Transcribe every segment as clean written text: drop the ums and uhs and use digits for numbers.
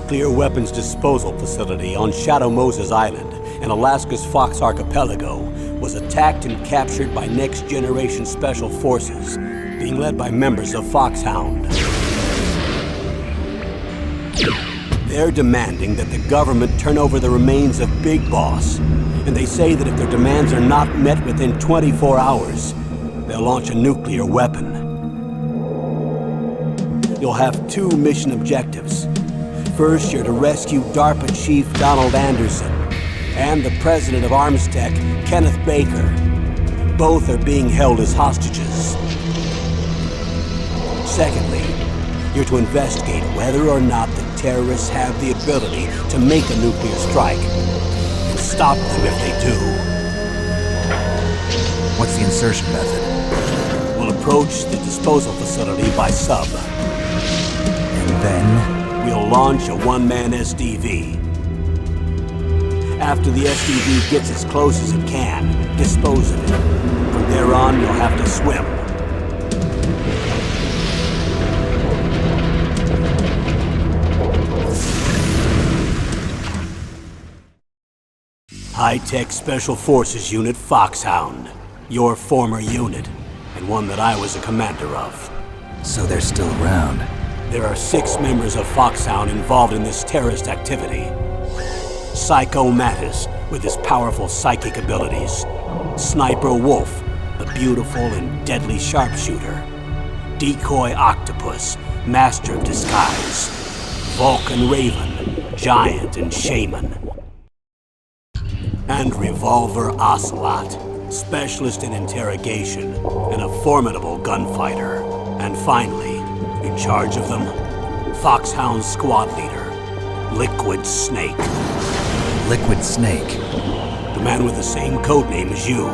nuclear weapons disposal facility on Shadow Moses Island in Alaska's Fox Archipelago was attacked and captured by next-generation special forces, being led by members of Foxhound. They're demanding that the government turn over the remains of Big Boss, and they say that if their demands are not met within 24 hours, they'll launch a nuclear weapon. You'll have two mission objectives. First, you're to rescue DARPA Chief Donald Anderson and the president of Armstech, Kenneth Baker. Both are being held as hostages. Secondly, you're to investigate whether or not the terrorists have the ability to make a nuclear strike and stop them if they do. What's the insertion method? We'll approach the disposal facility by sub. And then? We'll launch a one-man SDV. After the SDV gets as close as it can, dispose of it. From there on, you'll have to swim. High-Tech Special Forces Unit Foxhound. Your former unit, and one that I was a commander of. So they're still around. There are 6 members of Foxhound involved in this terrorist activity. Psycho Mattis, with his powerful psychic abilities. Sniper Wolf, the beautiful and deadly sharpshooter. Decoy Octopus, master of disguise. Vulcan Raven, giant and shaman. And Revolver Ocelot, specialist in interrogation and a formidable gunfighter. And finally, in charge of them, Foxhound squad leader, Liquid Snake. Liquid Snake? The man with the same codename as you.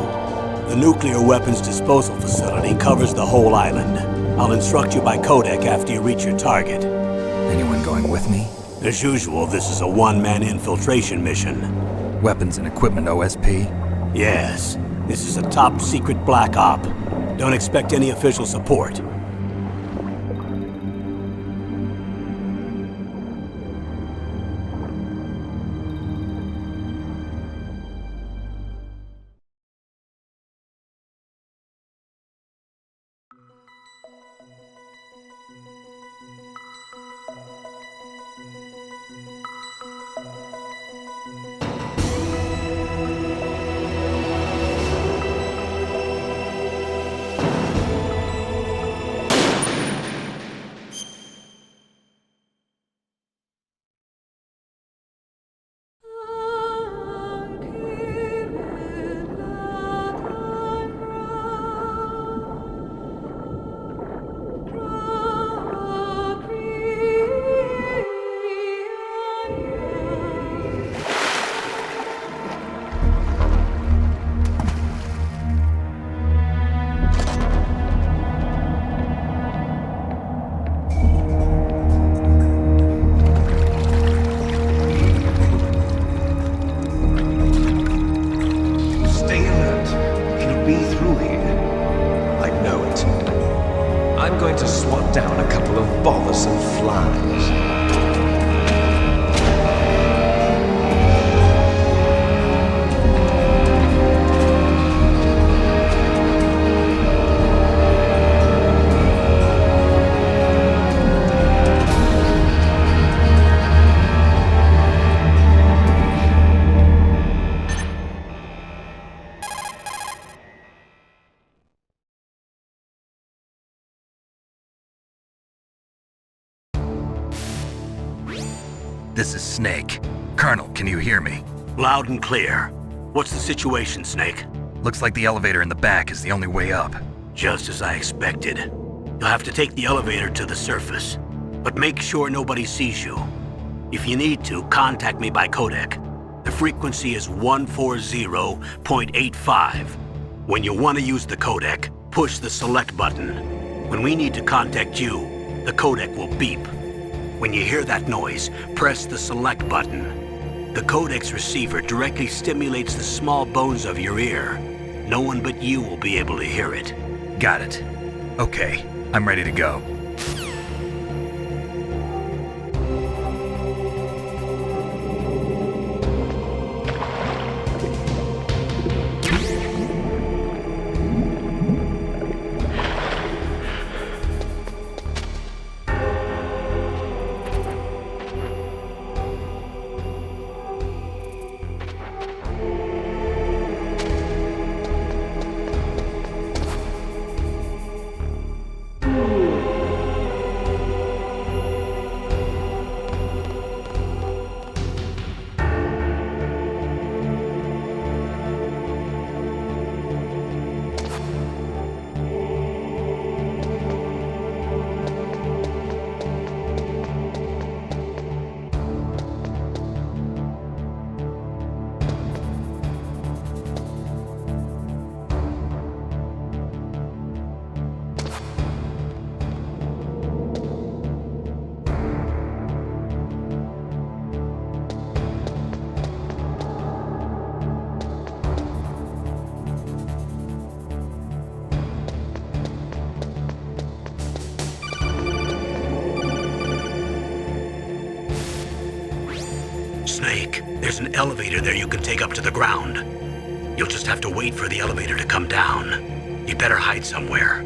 The nuclear weapons disposal facility covers the whole island. I'll instruct you by codec after you reach your target. Anyone going with me? As usual, this is a one-man infiltration mission. Weapons and equipment OSP? Yes. This is a top-secret black op. Don't expect any official support. This is Snake. Colonel, can you hear me? Loud and clear. What's the situation, Snake? Looks like the elevator in the back is the only way up. Just as I expected. You'll have to take the elevator to the surface. But make sure nobody sees you. If you need to, contact me by codec. The frequency is 140.85. When you want to use the codec, push the select button. When we need to contact you, the codec will beep. When you hear that noise, press the select button. The codec's receiver directly stimulates the small bones of your ear. No one but you will be able to hear it. Got it. Okay, I'm ready to go. Snake, there's an elevator there you can take up to the ground. You'll just have to wait for the elevator to come down. You'd better hide somewhere.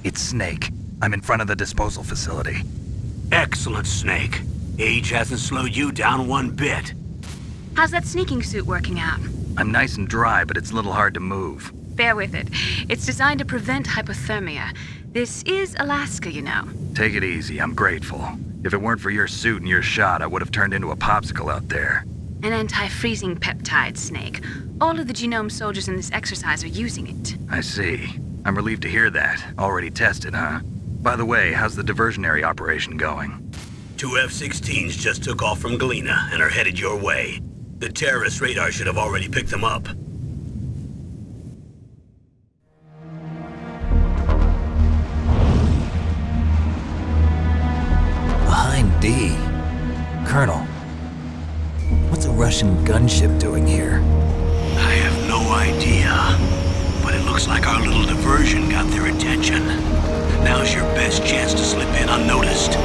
It's Snake. I'm in front of the disposal facility. Excellent, Snake. Age hasn't slowed you down one bit. How's that sneaking suit working out? I'm nice and dry, but it's a little hard to move. Bear with it. It's designed to prevent hypothermia. This is Alaska, you know. Take it easy, I'm grateful. If it weren't for your suit and your shot, I would have turned into a popsicle out there. An anti-freezing peptide, Snake. All of the genome soldiers in this exercise are using it. I see. I'm relieved to hear that. Already tested, huh? By the way, how's the diversionary operation going? 2 F-16s just took off from Galena and are headed your way. The terrorist radar should have already picked them up. Behind D. Colonel, what's a Russian gunship doing here? I have no idea, but It looks like our little diversion got their attention. Now's your best chance to slip in unnoticed.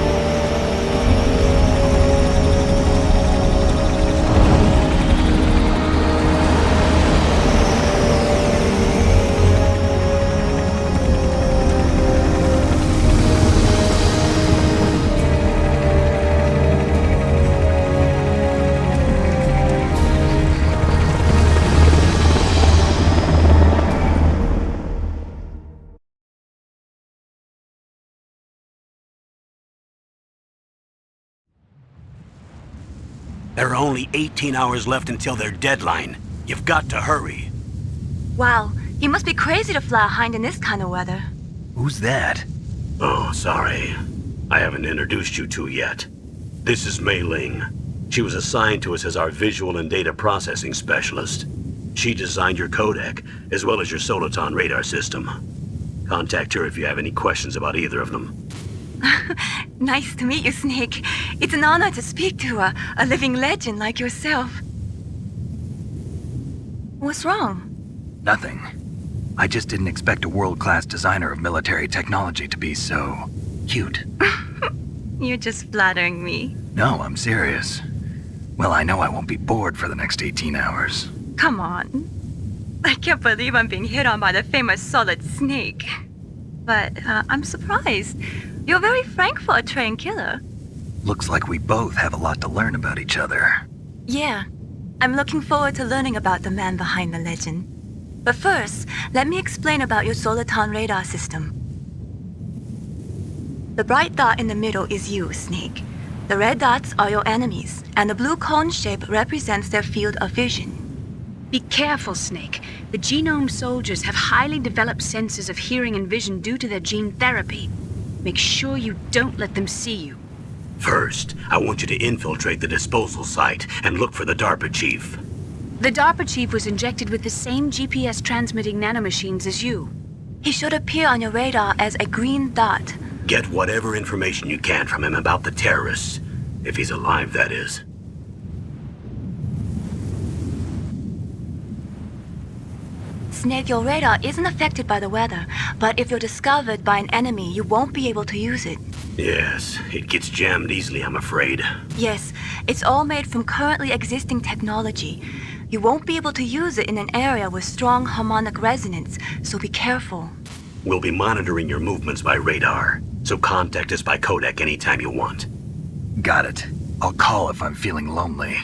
There are only 18 hours left until their deadline. You've got to hurry. Wow, you must be crazy to fly a hind in this kind of weather. Who's that? Oh, sorry. I haven't introduced you to yet. This is Mei Ling. She was assigned to us as our visual and data processing specialist. She designed your codec, as well as your Soliton radar system. Contact her if you have any questions about either of them. Nice to meet you, Snake. It's an honor to speak to a living legend like yourself. What's wrong? Nothing. I just didn't expect a world-class designer of military technology to be so cute. You're just flattering me. No, I'm serious. Well, I know I won't be bored for the next 18 hours. Come on. I can't believe I'm being hit on by the famous Solid Snake. But I'm surprised. You're very frank for a trained killer. Looks like we both have a lot to learn about each other. Yeah. I'm looking forward to learning about the man behind the legend. But first, let me explain about your Soliton radar system. The bright dot in the middle is you, Snake. The red dots are your enemies, and the blue cone shape represents their field of vision. Be careful, Snake. The genome soldiers have highly developed senses of hearing and vision due to their gene therapy. Make sure you don't let them see you. First, I want you to infiltrate the disposal site and look for the DARPA chief. The DARPA chief was injected with the same GPS transmitting nanomachines as you. He should appear on your radar as a green dot. Get whatever information you can from him about the terrorists. If he's alive, that is. Snake, your radar isn't affected by the weather, but if you're discovered by an enemy, you won't be able to use it. Yes, it gets jammed easily, I'm afraid. Yes, it's all made from currently existing technology. You won't be able to use it in an area with strong harmonic resonance, so be careful. We'll be monitoring your movements by radar, so contact us by codec anytime you want. Got it. I'll call if I'm feeling lonely.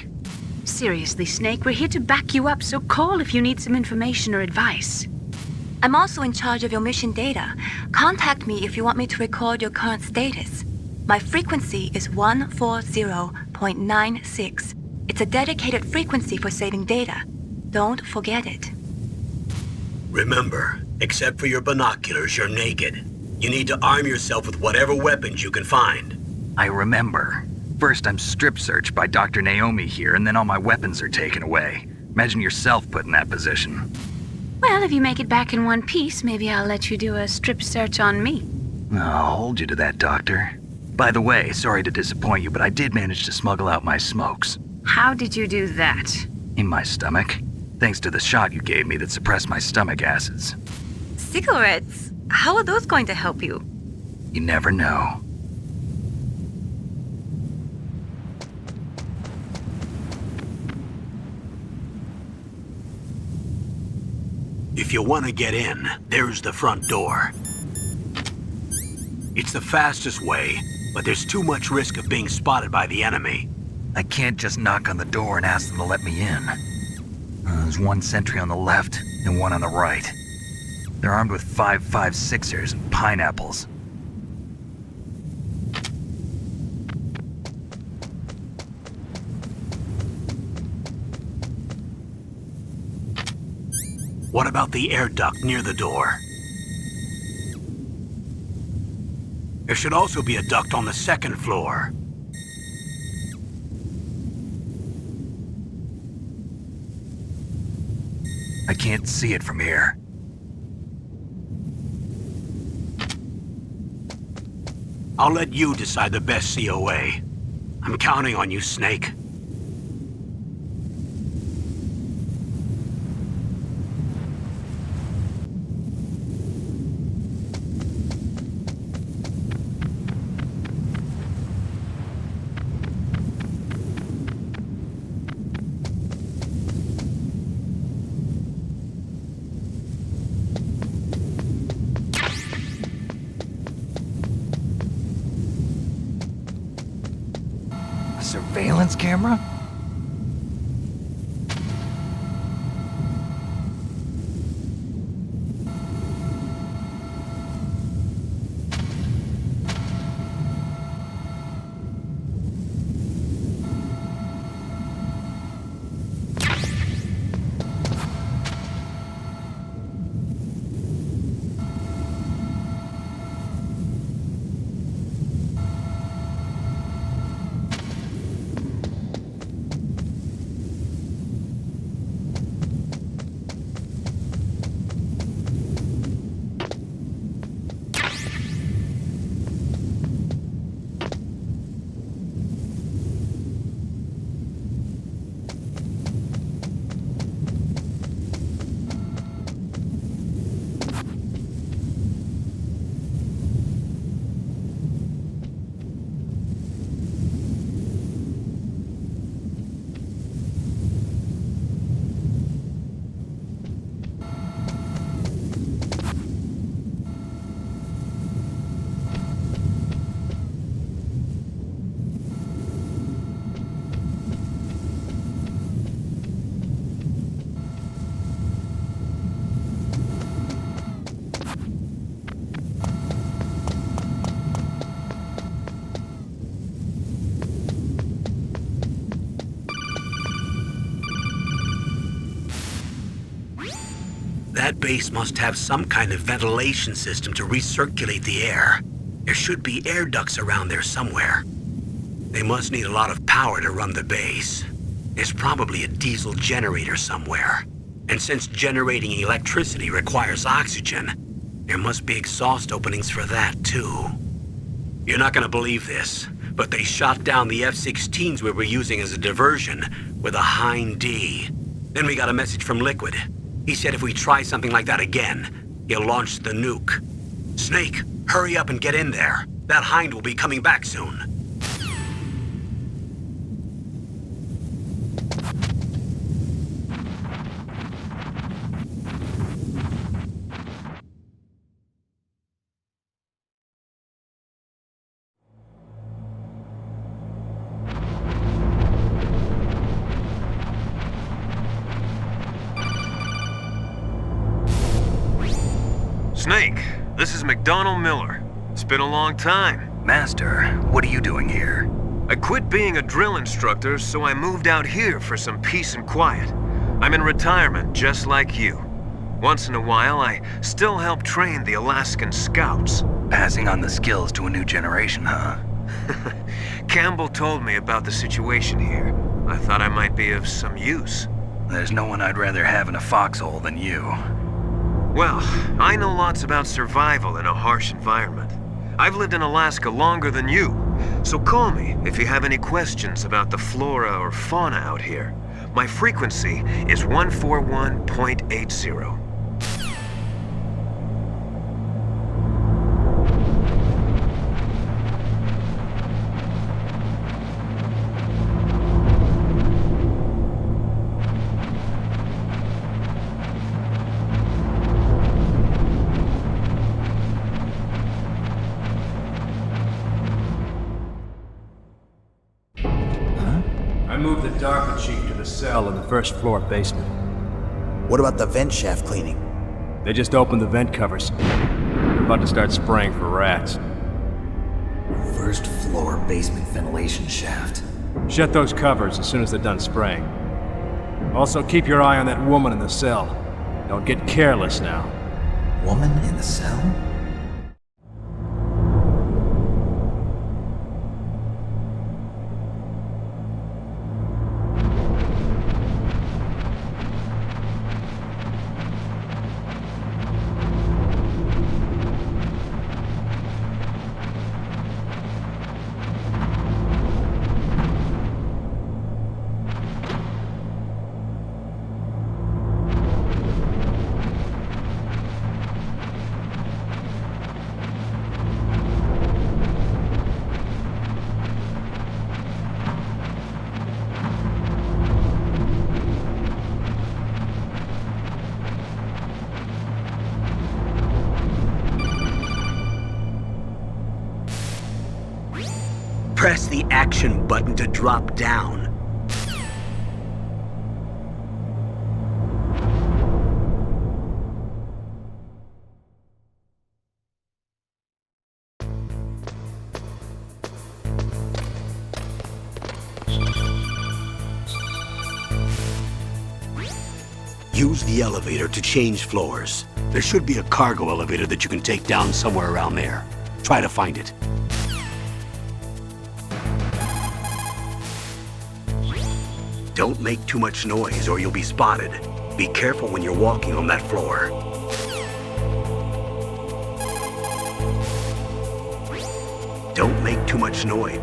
Seriously, Snake, we're here to back you up, so call if you need some information or advice. I'm also in charge of your mission data. Contact me if you want me to record your current status. My frequency is 140.96. It's a dedicated frequency for saving data. Don't forget it. Remember, except for your binoculars, you're naked. You need to arm yourself with whatever weapons you can find. I remember. First, I'm strip searched by Dr. Naomi here, and then all my weapons are taken away. Imagine yourself put in that position. Well, if you make it back in one piece, maybe I'll let you do a strip search on me. I'll hold you to that, Doctor. By the way, sorry to disappoint you, but I did manage to smuggle out my smokes. How did you do that? In my stomach. Thanks to the shot you gave me that suppressed my stomach acids. Cigarettes? How are those going to help you? You never know. If you want to get in, there's the front door. It's the fastest way, but there's too much risk of being spotted by the enemy. I can't just knock on the door and ask them to let me in. There's one sentry on the left and one on the right. They're armed with 5.56ers and pineapples. What about the air duct near the door? There should also be a duct on the second floor. I can't see it from here. I'll let you decide the best COA. I'm counting on you, Snake. surveillance camera? That base must have some kind of ventilation system to recirculate the air. There should be air ducts around there somewhere. They must need a lot of power to run the base. There's probably a diesel generator somewhere. And since generating electricity requires oxygen, there must be exhaust openings for that too. You're not gonna believe this, but they shot down the F-16s we were using as a diversion with a Hind D. Then we got a message from Liquid. He said if we try something like that again, he'll launch the nuke. Snake, hurry up and get in there. That Hind will be coming back soon. Snake, this is McDonald Miller. It's been a long time. Master, what are you doing here? I quit being a drill instructor, so I moved out here for some peace and quiet. I'm in retirement, just like you. Once in a while, I still help train the Alaskan Scouts. Passing on the skills to a new generation, huh? Campbell told me about the situation here. I thought I might be of some use. There's no one I'd rather have in a foxhole than you. Well, I know lots about survival in a harsh environment. I've lived in Alaska longer than you, so call me if you have any questions about the flora or fauna out here. My frequency is 141.80. I moved the DARPA chief to the cell in the first floor basement. What about the vent shaft cleaning? They just opened the vent covers. They're about to start spraying for rats. First floor basement ventilation shaft. Shut those covers as soon as they're done spraying. Also, keep your eye on that woman in the cell. Don't get careless now. Woman in the cell? Press the action button to drop down. Use the elevator to change floors. There should be a cargo elevator that you can take down somewhere around there. Try to find it. Don't make too much noise or you'll be spotted. Be careful when you're walking on that floor. Don't make too much noise.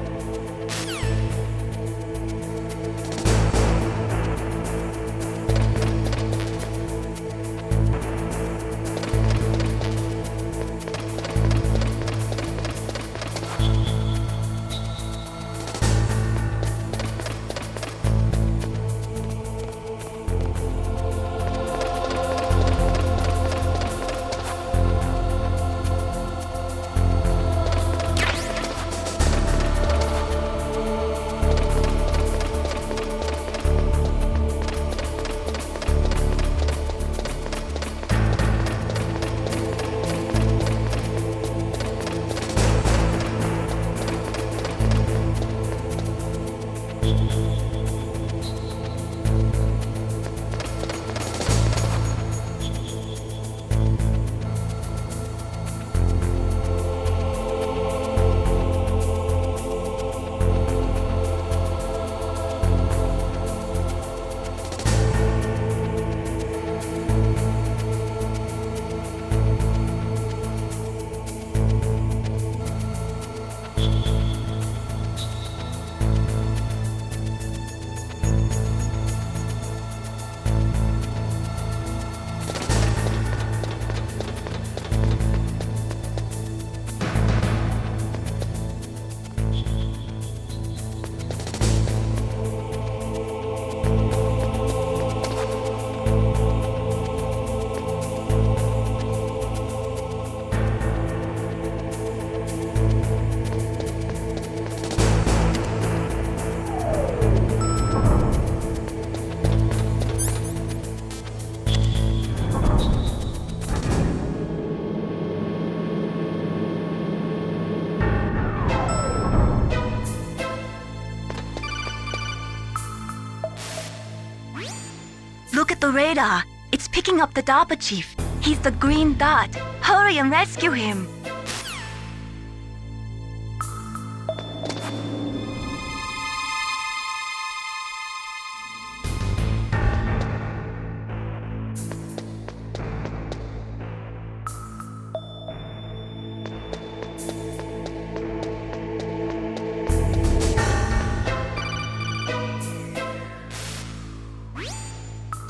Look at the radar. It's picking up the DARPA chief. He's the green dot. Hurry and rescue him.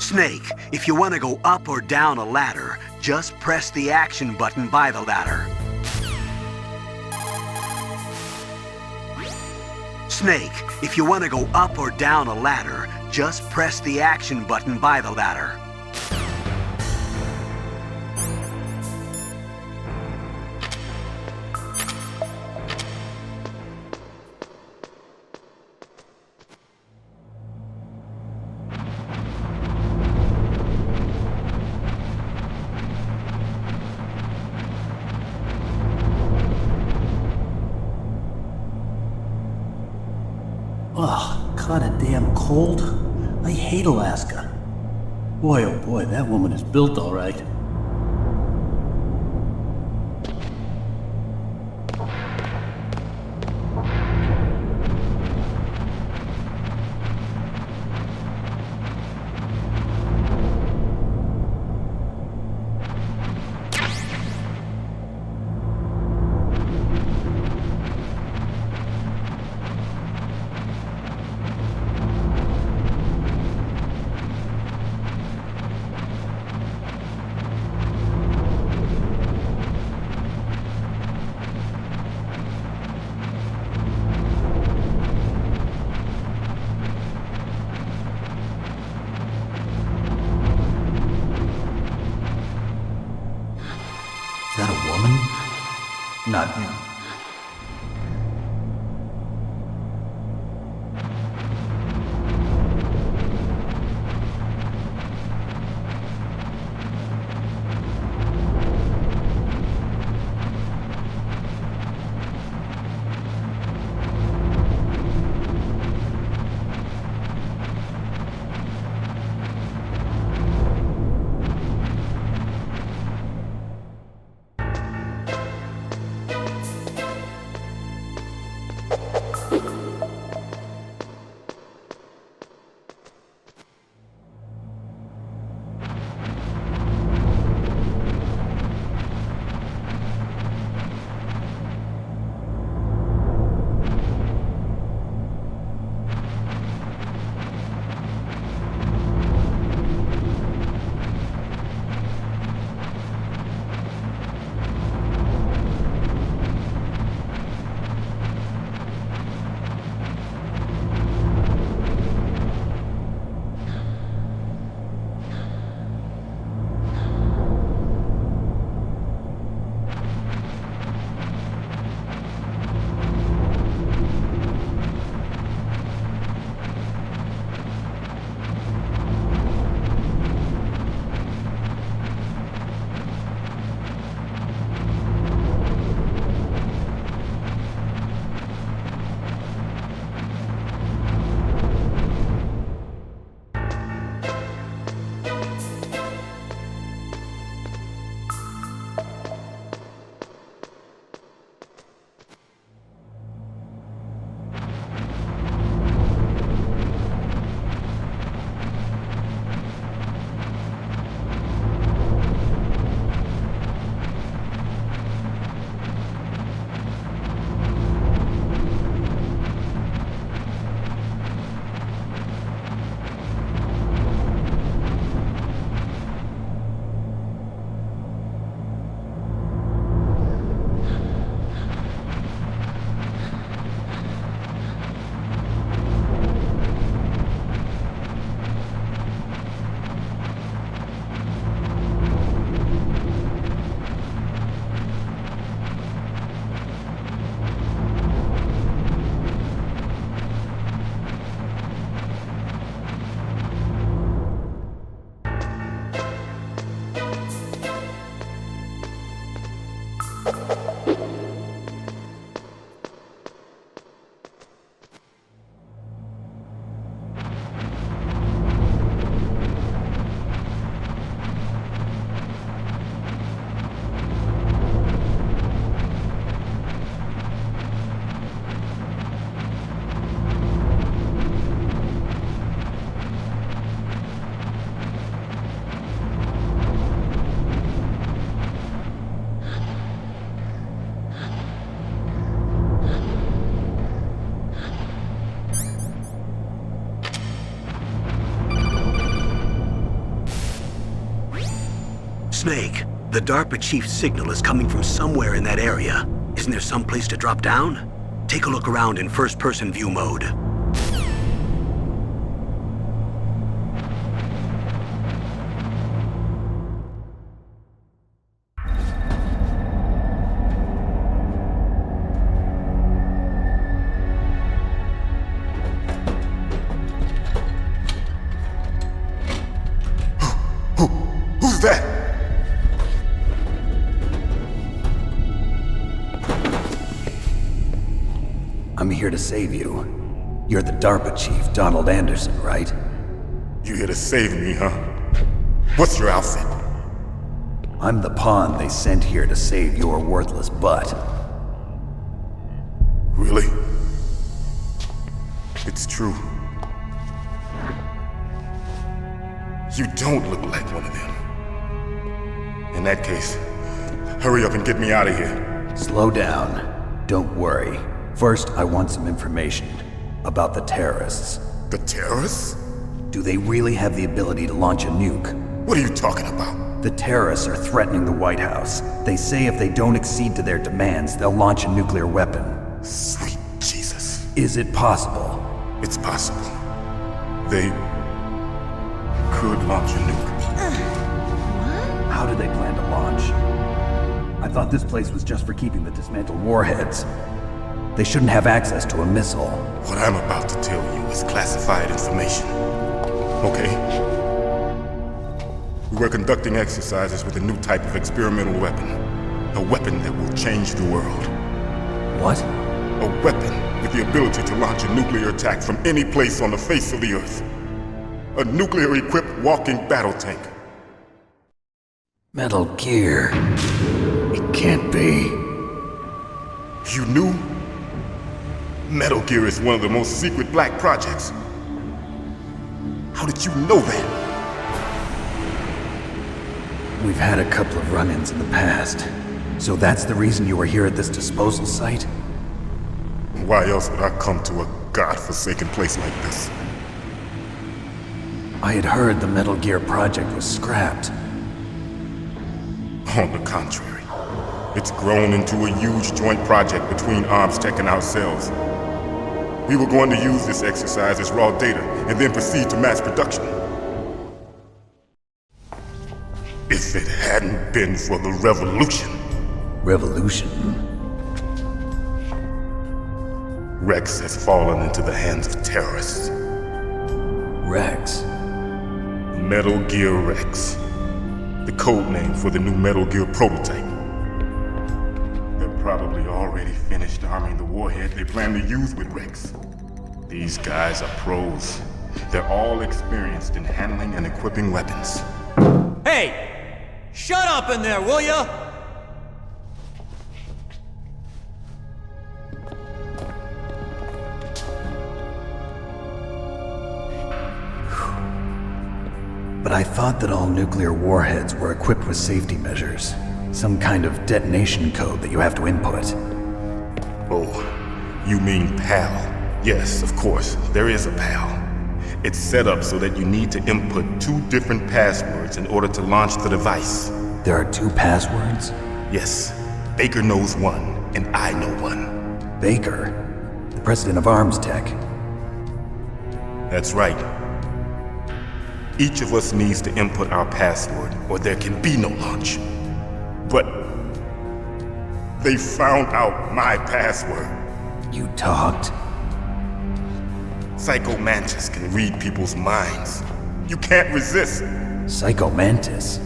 Snake, if you want to go up or down a ladder, just press the action button by the ladder. Snake, if you want to go up or down a ladder, just press the action button by the ladder. Ugh, kinda damn cold. I hate Alaska. Boy, oh boy, that woman is built all right. Is that a woman? Not him. Snake, the DARPA chief's signal is coming from somewhere in that area. Isn't there some place to drop down? Take a look around in first-person view mode. Who's that? I'm here to save you. You're the DARPA chief, Donald Anderson, right? You here to save me, huh? What's your outfit? I'm the pawn they sent here to save your worthless butt. Really? It's true. You don't look like one of them. In that case, hurry up and get me out of here. Slow down. Don't worry. First, I want some information about the terrorists. The terrorists? Do they really have the ability to launch a nuke? What are you talking about? The terrorists are threatening the White House. They say if they don't accede to their demands, they'll launch a nuclear weapon. Sweet Jesus. Is it possible? It's possible. They could launch a nuke. How do they plan to launch? I thought this place was just for keeping the dismantled warheads. They shouldn't have access to a missile. What I'm about to tell you is classified information. Okay? We were conducting exercises with a new type of experimental weapon. A weapon that will change the world. What? A weapon with the ability to launch a nuclear attack from any place on the face of the Earth. A nuclear-equipped walking battle tank. Metal Gear. It can't be. You knew? Metal Gear is one of the most secret black projects. How did you know that? We've had a couple of run-ins in the past. So that's the reason you were here at this disposal site? Why else would I come to a godforsaken place like this? I had heard the Metal Gear project was scrapped. On the contrary, it's grown into a huge joint project between Arms Tech and ourselves. We were going to use this exercise as raw data and then proceed to mass production. If it hadn't been for the revolution. Revolution? Rex has fallen into the hands of terrorists. Rex? Metal Gear Rex. The code name for the new Metal Gear prototype. They're probably already finished arming the warhead they plan to use with Rex. These guys are pros. They're all experienced in handling and equipping weapons. Hey! Shut up in there, will ya? But I thought that all nuclear warheads were equipped with safety measures. Some kind of detonation code that you have to input. Oh, you mean PAL? Yes, of course, there is a PAL. It's set up so that you need to input 2 different passwords in order to launch the device. There are 2 passwords? Yes, Baker knows one, and I know one. Baker? The president of Arms Tech? That's right. Each of us needs to input our password, or there can be no launch. But they found out my password. You talked? Psycho Mantis can read people's minds. You can't resist. Psycho Mantis?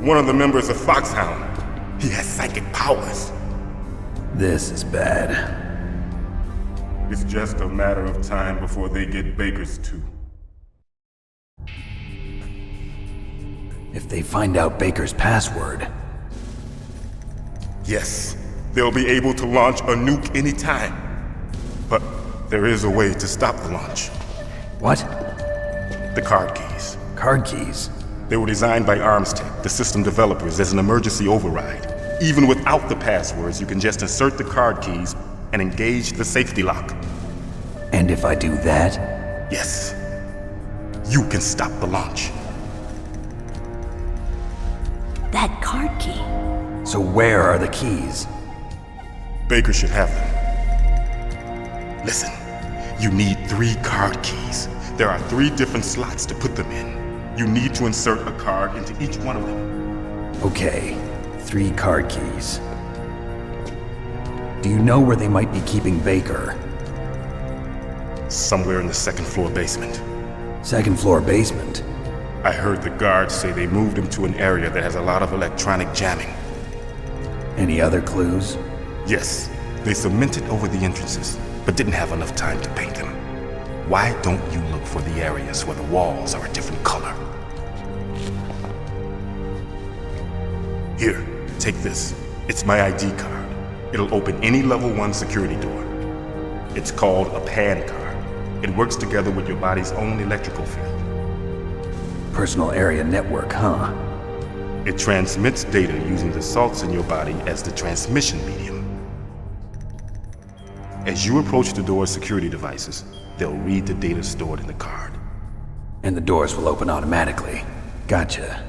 One of the members of Foxhound. He has psychic powers. This is bad. It's just a matter of time before they get Baker's too. If they find out Baker's password... Yes, they'll be able to launch a nuke anytime. But there is a way to stop the launch. What? The card keys. Card keys? They were designed by ArmsTech, the system developers, as an emergency override. Even without the passwords, you can just insert the card keys and engage the safety lock. And if I do that? Yes. You can stop the launch. That card key. So where are the keys? Baker should have them. Listen, you need 3 card keys. There are 3 different slots to put them in. You need to insert a card into each one of them. Okay, 3 card keys. Do you know where they might be keeping Baker? Somewhere in the 2nd floor basement. 2nd floor basement? I heard the guards say they moved him to an area that has a lot of electronic jamming. Any other clues? Yes, they cemented over the entrances, but didn't have enough time to paint them. Why don't you look for the areas where the walls are a different color? Here, take this. It's my ID card. It'll open any level 1 security door. It's called a PAN card. It works together with your body's own electrical field. Personal area network, huh? It transmits data using the salts in your body as the transmission medium. As you approach the door's security devices, they'll read the data stored in the card. And the doors will open automatically. Gotcha.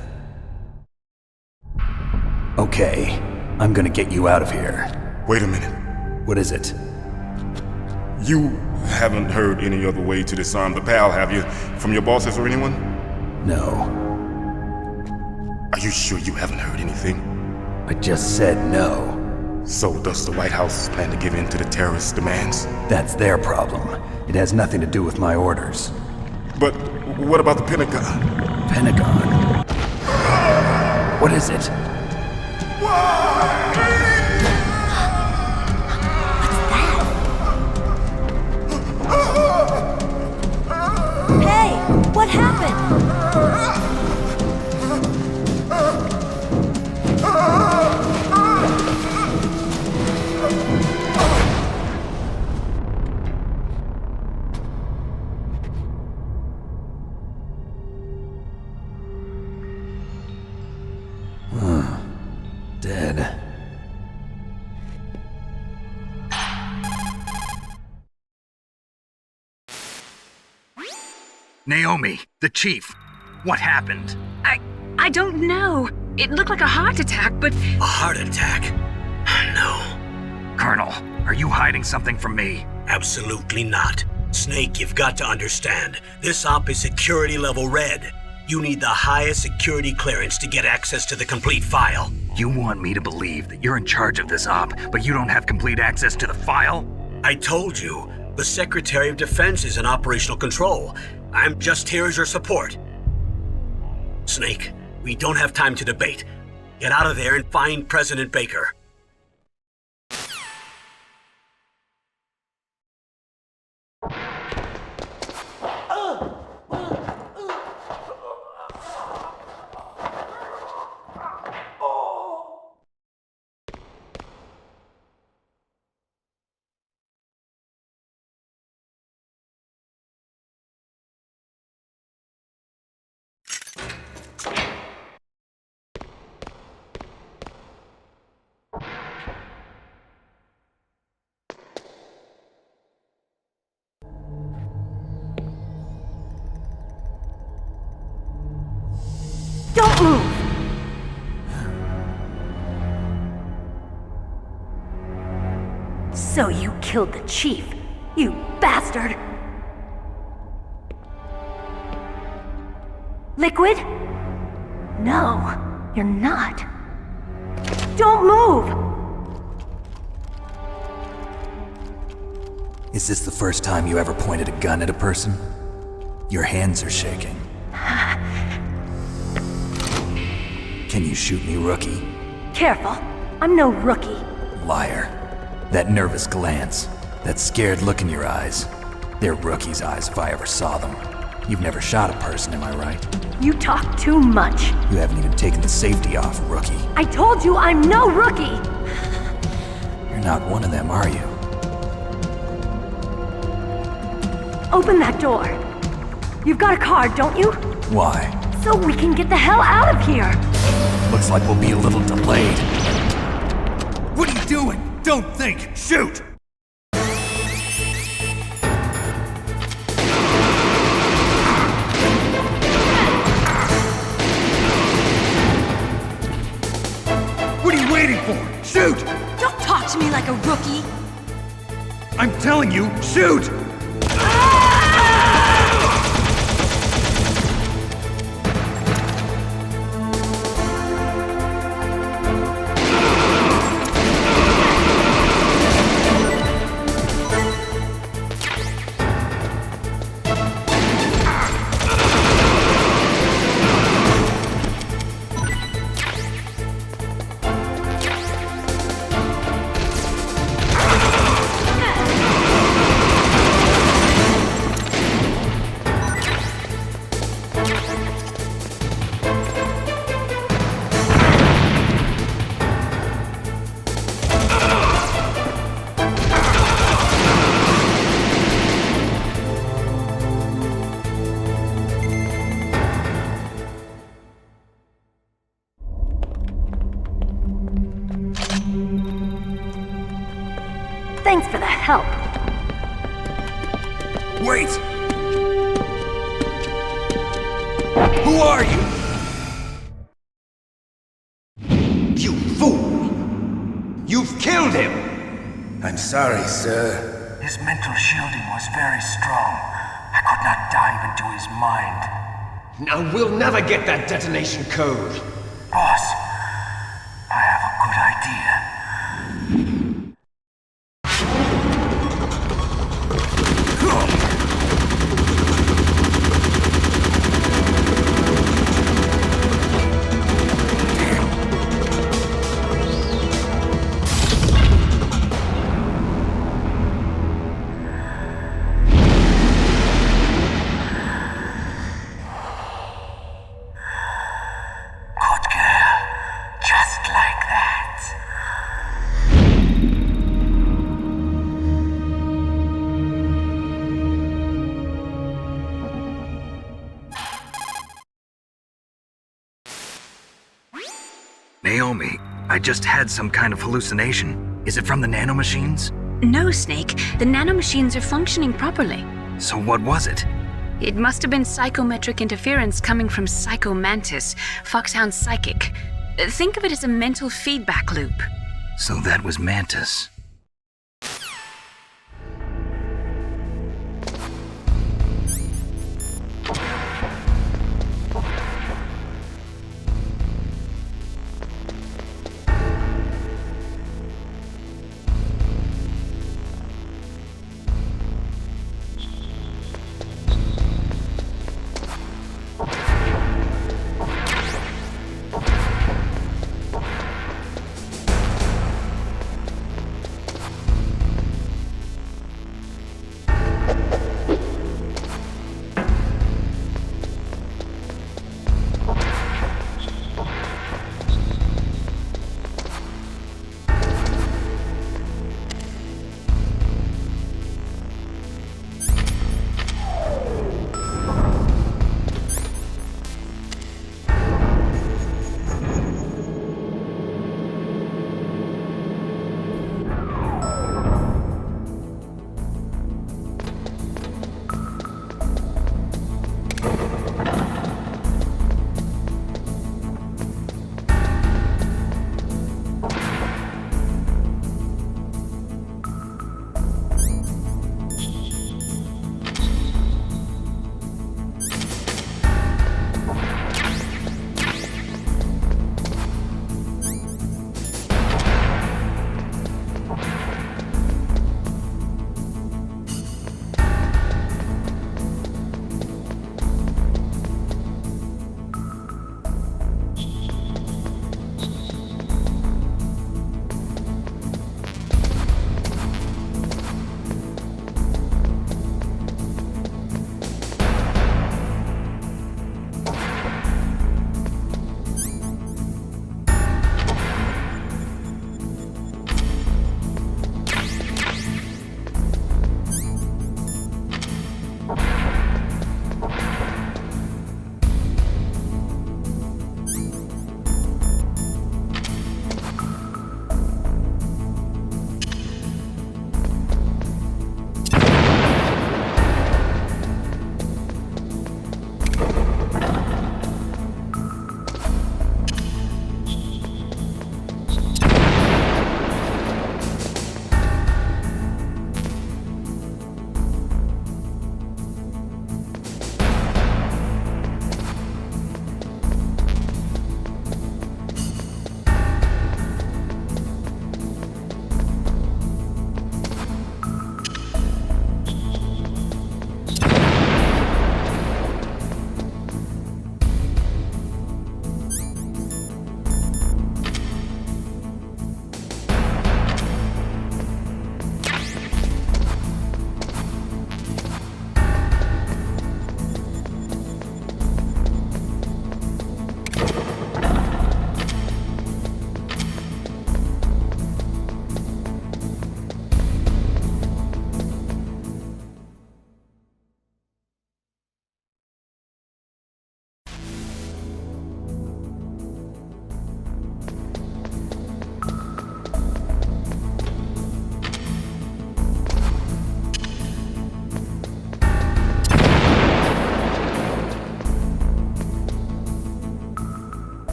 Okay, I'm gonna get you out of here. Wait a minute. What is it? You haven't heard any other way to disarm the PAL, have you? From your bosses or anyone? No. Are you sure you haven't heard anything? I just said no. So does the White House plan to give in to the terrorists' demands? That's their problem. It has nothing to do with my orders. But what about the Pentagon? Pentagon? What is it? Hey, what happened? Dead. Naomi, the chief. What happened? I don't know. It looked like a heart attack, but... A heart attack? No. Colonel, are you hiding something from me? Absolutely not. Snake, you've got to understand. This op is security level red. You need the highest security clearance to get access to the complete file. You want me to believe that you're in charge of this op, but you don't have complete access to the file? I told you, the Secretary of Defense is in operational control. I'm just here as your support. Snake, we don't have time to debate. Get out of there and find President Baker. Don't move! So you killed the chief, you bastard! Liquid? No, you're not. Don't move! Is this the first time you ever pointed a gun at a person? Your hands are shaking. Can you shoot me, rookie? Careful. I'm no rookie. Liar. That nervous glance, that scared look in your eyes. They're rookie's eyes if I ever saw them. You've never shot a person, am I right? You talk too much. You haven't even taken the safety off, rookie. I told you I'm no rookie! You're not one of them, are you? Open that door. You've got a card, don't you? Why? So we can get the hell out of here! Looks like we'll be a little delayed. What are you doing? Don't think! Shoot! What are you waiting for? Shoot! Don't talk to me like a rookie. I'm telling you, shoot! Thanks for the help. Wait! Who are you? You fool! You've killed him! I'm sorry, sir. His mental shielding was very strong. I could not dive into his mind. Now we'll never get that detonation code. Boss, I have a good idea. Naomi, I just had some kind of hallucination. Is it from the nanomachines? No, Snake. The nanomachines are functioning properly. So what was it? It must have been psychometric interference coming from Psycho Mantis, Foxhound's psychic. Think of it as a mental feedback loop. So that was Mantis.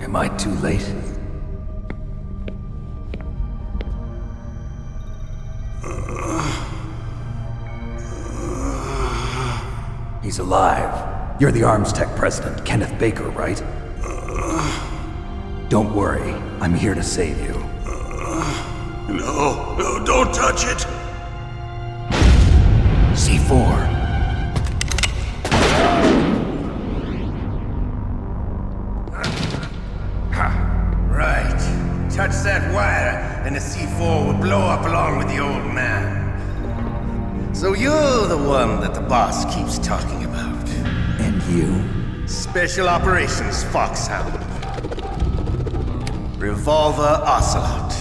Am I too late? He's alive. You're the Arms Tech president, Kenneth Baker, right? Don't worry, I'm here to save you. No, don't touch it! C4. Right. Touch that wire, and the C4 will blow up along with the old man. So you're the one that the boss keeps talking about. And you? Special Operations Foxhound. Revolver Ocelot.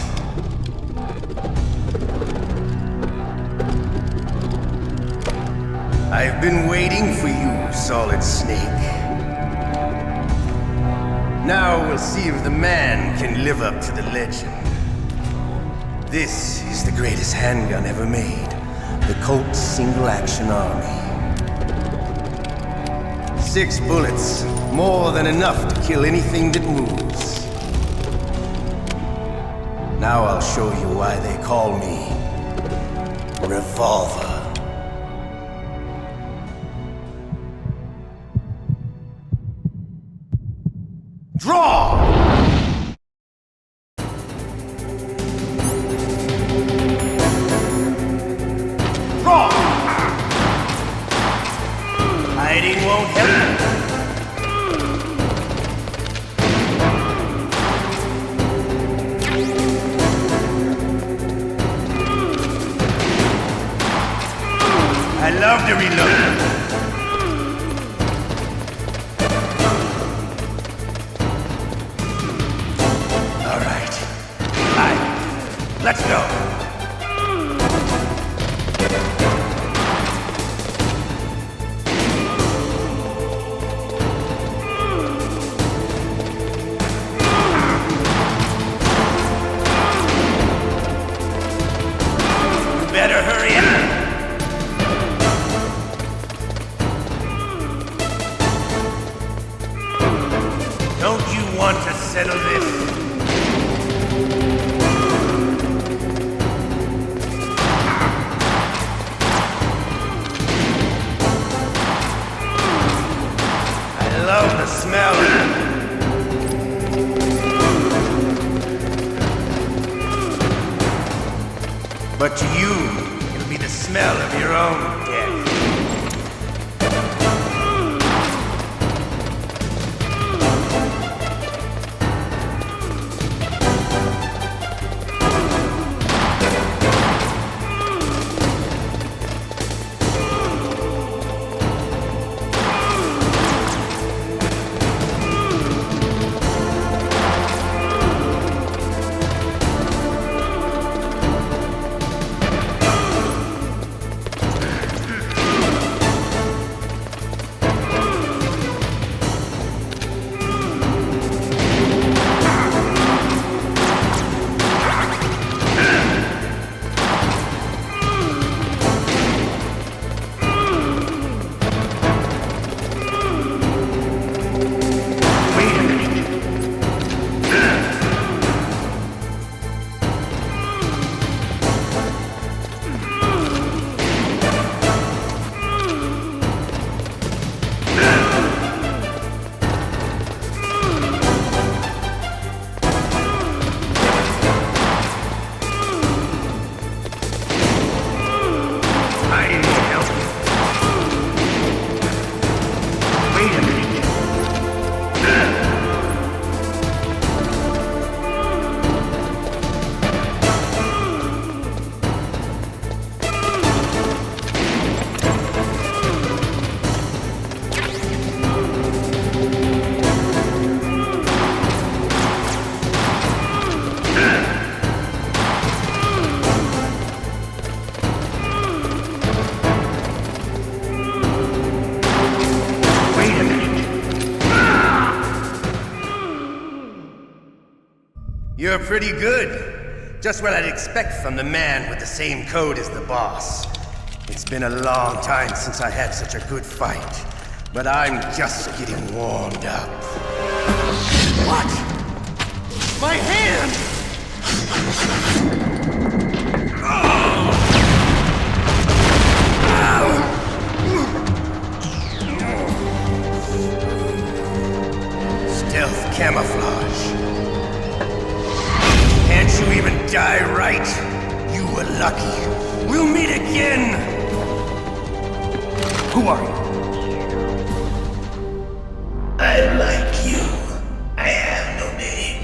I've been waiting for you, Solid Snake. Now we'll see if the man can live up to the legend. This is the greatest handgun ever made. The Colt Single Action Army. 6 bullets, more than enough to kill anything that moves. Now I'll show you why they call me Revolver. Draw! Draw! Hiding won't help. I love to reload. All right. Hi. Let's go. You better hurry up. Don't you want to settle this? I love the smell of it. But to you, it'll be the smell of your own death. You're pretty good. Just what I'd expect from the man with the same code as the boss. It's been a long time since I had such a good fight, but I'm just getting warmed up. What? My hand! Stealth camouflage. Can't you even die right? You were lucky. We'll meet again! Who are you? I'm like you. I have no name.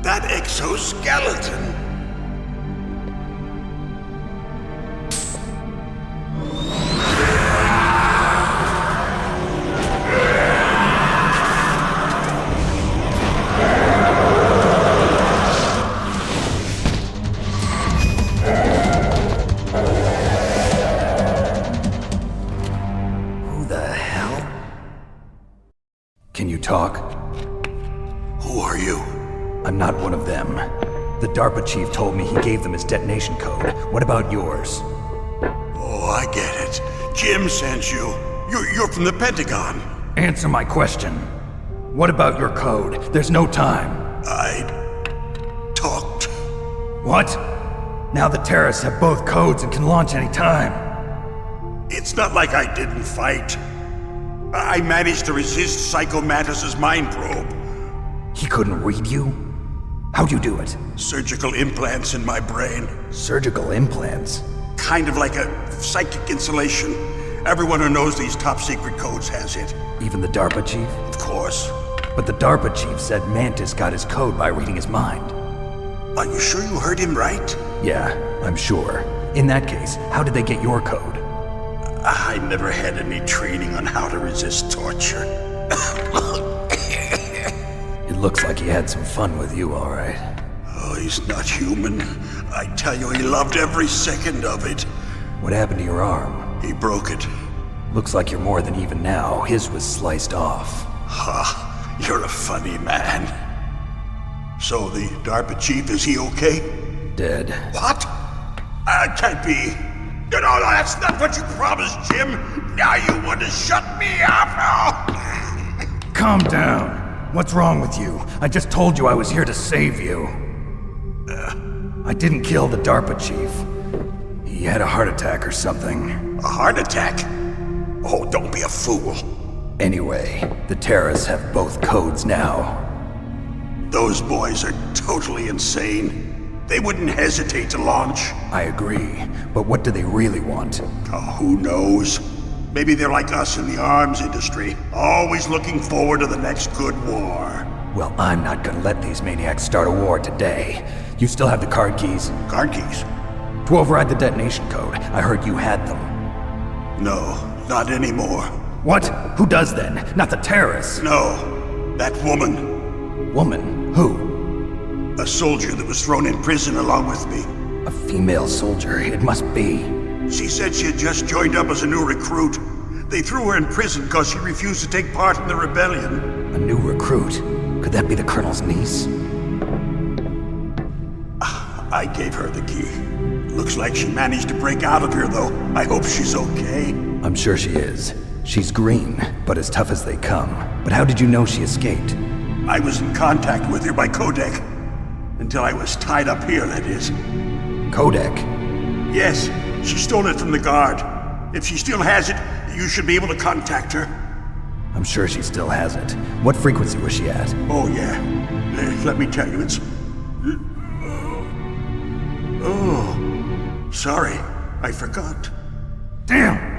That exoskeleton. Who the hell? Can you talk? Who are you? I'm not one of them. The DARPA chief told me he gave them his detonation code. What about yours? Oh, I get it. Jim sent you. You're from the Pentagon. Answer my question. What about your code? There's no time. I talked. What? Now the terrorists have both codes and can launch any time. It's not like I didn't fight. I managed to resist Psycho Mantis's mind probe. He couldn't read you? How'd you do it? Surgical implants in my brain. Surgical implants? Kind of like a psychic insulation. Everyone who knows these top secret codes has it. Even the DARPA chief? Of course. But the DARPA chief said Mantis got his code by reading his mind. Are you sure you heard him right? Yeah, I'm sure. In that case, how did they get your code? I never had any training on how to resist torture. It looks like he had some fun with you, all right. Oh, he's not human. I tell you, he loved every second of it. What happened to your arm? He broke it. Looks like you're more than even now. His was sliced off. Ha, you're a funny man. So the DARPA chief, is he okay? Dead. What? Can't be. No, that's not what you promised, Jim. Now you want to shut me up? Calm down. What's wrong with you? I just told you I was here to save you. I didn't kill the DARPA chief. He had a heart attack or something. A heart attack? Oh, don't be a fool. Anyway, the terrorists have both codes now. Those boys are totally insane. They wouldn't hesitate to launch. I agree, but what do they really want? Oh, who knows? Maybe they're like us in the arms industry, always looking forward to the next good war. Well, I'm not gonna let these maniacs start a war today. You still have the card keys? Card keys? To override the detonation code. I heard you had them. No, not anymore. What? Who does then? Not the terrorists? No, that woman. Woman? Who? A soldier that was thrown in prison along with me. A female soldier, it must be. She said she had just joined up as a new recruit. They threw her in prison because she refused to take part in the rebellion. A new recruit? Could that be the colonel's niece? I gave her the key. Looks like she managed to break out of here, though. I hope she's okay. I'm sure she is. She's green, but as tough as they come. But how did you know she escaped? I was in contact with her by codec. Until I was tied up here, that is. Codec? Yes, she stole it from the guard. If she still has it, you should be able to contact her. I'm sure she still has it. What frequency was she at? Oh, yeah. Let me tell you, it's... Oh, sorry. I forgot. Damn!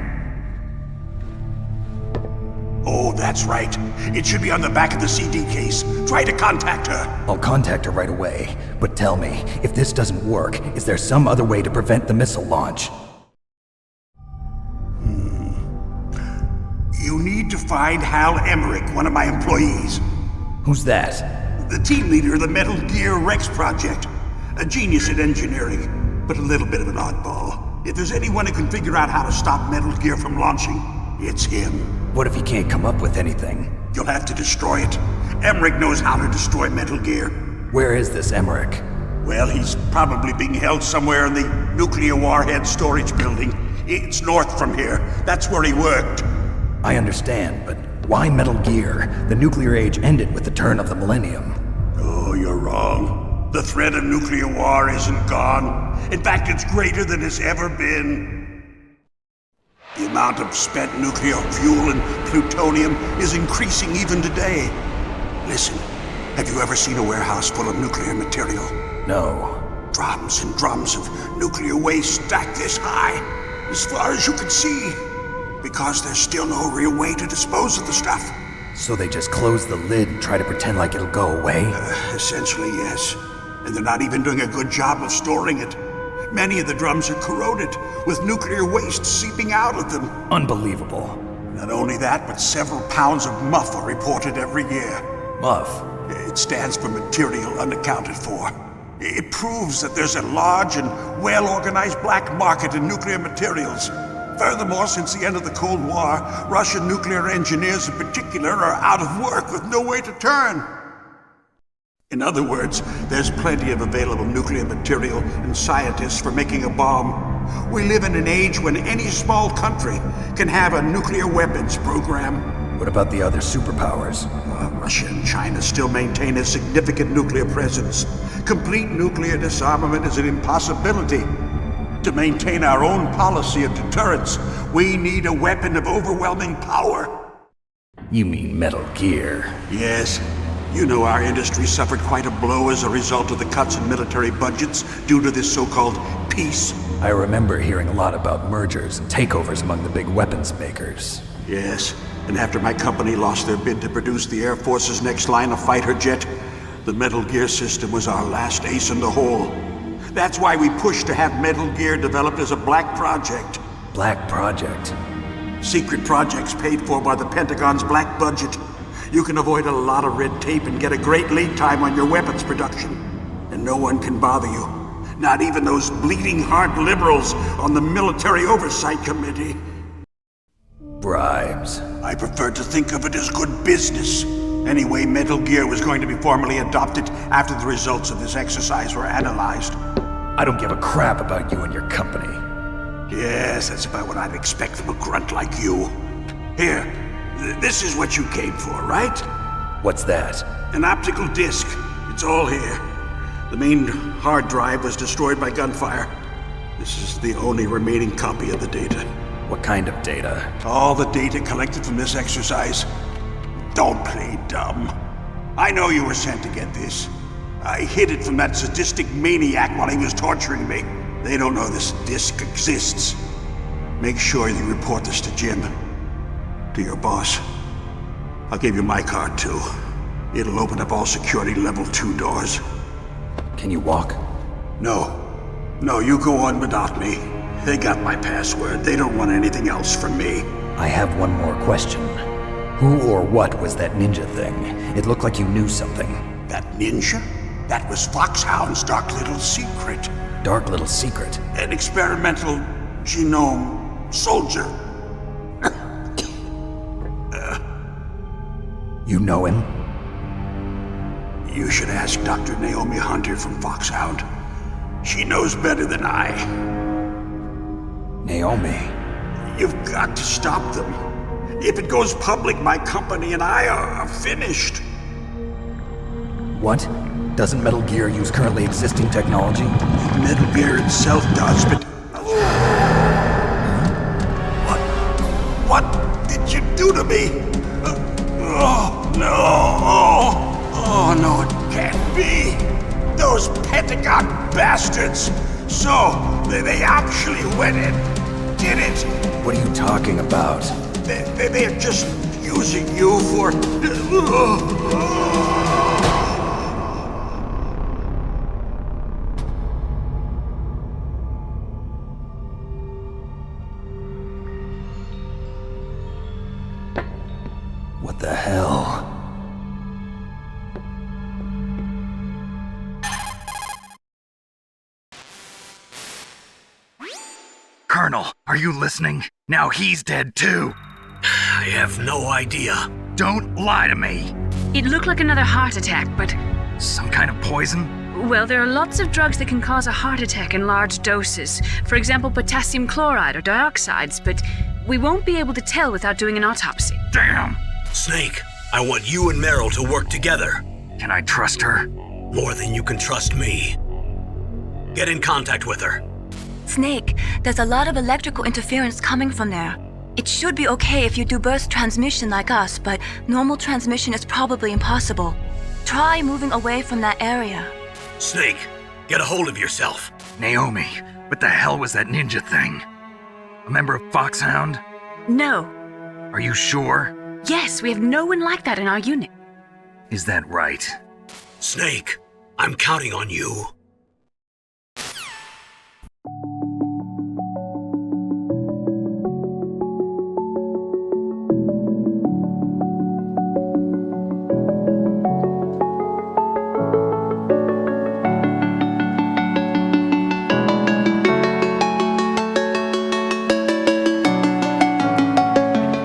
Oh, that's right. It should be on the back of the CD case. Try to contact her. I'll contact her right away. But tell me, if this doesn't work, is there some other way to prevent the missile launch? You need to find Hal Emmerich, one of my employees. Who's that? The team leader of the Metal Gear Rex project. A genius at engineering, but a little bit of an oddball. If there's anyone who can figure out how to stop Metal Gear from launching, it's him. What if he can't come up with anything? You'll have to destroy it. Emmerich knows how to destroy Metal Gear. Where is this Emmerich? Well, he's probably being held somewhere in the nuclear warhead storage building. It's north from here. That's where he worked. I understand, but Why Metal Gear? The nuclear age ended with the turn of the millennium. Oh, you're wrong. The threat of nuclear war isn't gone. In fact, it's greater than it's ever been. The amount of spent nuclear fuel and plutonium is increasing even today. Listen, have you ever seen a warehouse full of nuclear material? No. Drums and drums of nuclear waste stacked this high, as far as you can see. Because there's still no real way to dispose of the stuff. So they just close the lid and try to pretend like it'll go away? Essentially, yes. And they're not even doing a good job of storing it. Many of the drums are corroded, with nuclear waste seeping out of them. Unbelievable. Not only that, but several pounds of muff are reported every year. Muff? It stands for material unaccounted for. It proves that there's a large and well-organized black market in nuclear materials. Furthermore, since the end of the Cold War, Russian nuclear engineers in particular are out of work with no way to turn. In other words, there's plenty of available nuclear material and scientists for making a bomb. We live in an age when any small country can have a nuclear weapons program. What about the other superpowers? Russia and China still maintain a significant nuclear presence. Complete nuclear disarmament is an impossibility. To maintain our own policy of deterrence, we need a weapon of overwhelming power. You mean Metal Gear? Yes. You know our industry suffered quite a blow as a result of the cuts in military budgets due to this so-called peace. I remember hearing a lot about mergers and takeovers among the big weapons makers. Yes, and after my company lost their bid to produce the Air Force's next line of fighter jet, the Metal Gear system was our last ace in the hole. That's why we pushed to have Metal Gear developed as a black project. Black project? Secret projects paid for by the Pentagon's black budget. You can avoid a lot of red tape and get a great lead time on your weapons production. And no one can bother you. Not even those bleeding heart liberals on the Military Oversight Committee. Bribes. I prefer to think of it as good business. Anyway, Metal Gear was going to be formally adopted after the results of this exercise were analyzed. I don't give a crap about you and your company. Yes, that's about what I'd expect from a grunt like you. Here, this is what you came for, right? What's that? An optical disc. It's all here. The main hard drive was destroyed by gunfire. This is the only remaining copy of the data. What kind of data? All the data collected from this exercise. Don't play dumb. I know you were sent to get this. I hid it from that sadistic maniac while he was torturing me. They don't know this disc exists. Make sure you report this to Jim. To your boss. I'll give you my card too. It'll open up all security level 2 doors. Can you walk? No. No, you go on without me. They got my password. They don't want anything else from me. I have one more question. Who or what was that ninja thing? It looked like you knew something. That ninja? That was Foxhound's dark little secret. Dark little secret? An experimental genome soldier. You know him? You should ask Dr. Naomi Hunter from Foxhound. She knows better than I. Naomi? You've got to stop them. If it goes public, my company and I are finished. What? Doesn't Metal Gear use currently existing technology? Metal Gear itself does, but... What did you do to me? Oh, no. Oh, no, it can't be. Those Pentagon bastards. So, they actually went and did it. What are you talking about? They're just using you for... What the hell? Colonel, are you listening? Now he's dead too. I have no idea. Don't lie to me. It looked like another heart attack, but... Some kind of poison? Well, there are lots of drugs that can cause a heart attack in large doses. For example, potassium chloride or dioxides, but we won't be able to tell without doing an autopsy. Damn! Snake, I want you and Meryl to work together. Can I trust her? More than you can trust me. Get in contact with her. Snake, there's a lot of electrical interference coming from there. It should be okay if you do burst transmission like us, but normal transmission is probably impossible. Try moving away from that area. Snake, get a hold of yourself. Naomi, what the hell was that ninja thing? A member of Foxhound? No. Are you sure? Yes, we have no one like that in our unit. Is that right? Snake, I'm counting on you.